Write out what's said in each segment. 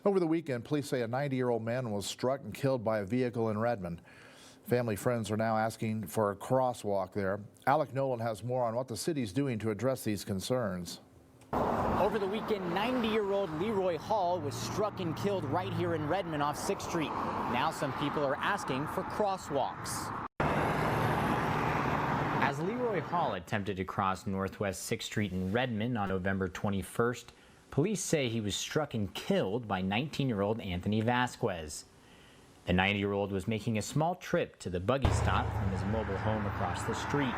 Over the weekend, police say a 90-year-old man was struck and killed by a vehicle in Redmond. Family friends are now asking for a crosswalk there. Alec Nolan has more on what the city's doing to address these concerns. Over the weekend, 90-year-old Leroy Hall was struck and killed right here in Redmond off 6th Street. Now some people are asking for crosswalks. As Leroy Hall attempted to cross Northwest 6th Street in Redmond on November 21st, police say he was struck and killed by 19-year-old Anthony Vasquez. The 90-year-old was making a small trip to the buggy stop from his mobile home across the street.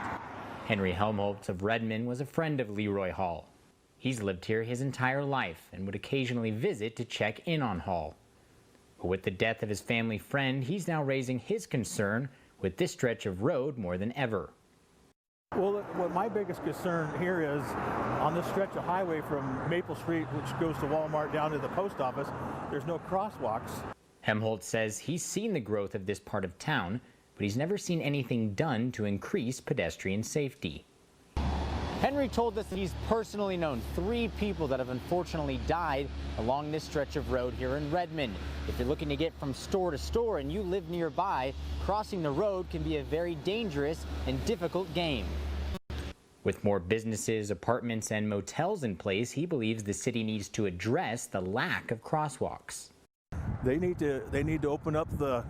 Henry Helmholtz of Redmond was a friend of Leroy Hall. He's lived here his entire life and would occasionally visit to check in on Hall. But with the death of his family friend, he's now raising his concern with this stretch of road more than ever. Well, what my biggest concern here is on this stretch of highway from Maple Street, which goes to Walmart down to the post office, there's no crosswalks. Helmholtz says he's seen the growth of this part of town, but he's never seen anything done to increase pedestrian safety. Henry told us he's personally known 3 people that have unfortunately died along this stretch of road here in Redmond. If you're looking to get from store to store and you live nearby, crossing the road can be a very dangerous and difficult game. With more businesses, apartments, and motels in place, he believes the city needs to address the lack of crosswalks. They need to open up the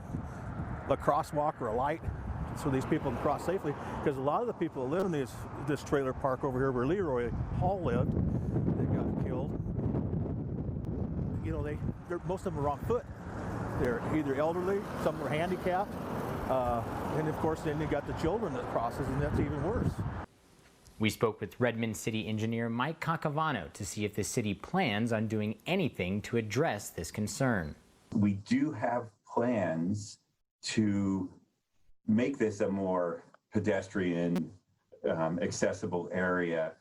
crosswalk or a light so these people can cross safely, because a lot of the people that live in this trailer park over here where Leroy Hall lived, they got killed. You know, most of them are on foot. They're either elderly, some are handicapped, and of course then you got the children that crosses, and that's even worse. We spoke with Redmond City Engineer Mike Cacavano to see if the city plans on doing anything to address this concern. We do have plans to make this a more pedestrian accessible area.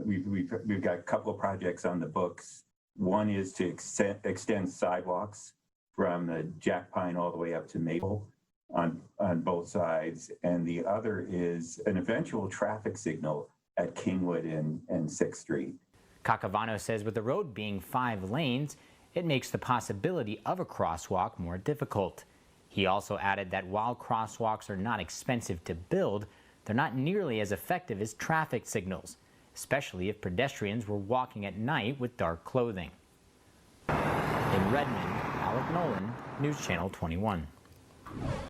We've got a couple of projects on the books. One is to extend sidewalks from the Jack Pine all the way up to Maple on both sides, and the other is an eventual traffic signal at Kingwood and 6th Street. Cacavano says with the road being 5 lanes, it makes the possibility of a crosswalk more difficult. He also added that while crosswalks are not expensive to build, they're not nearly as effective as traffic signals, especially if pedestrians were walking at night with dark clothing. In Redmond, Alec Nolan, News Channel 21.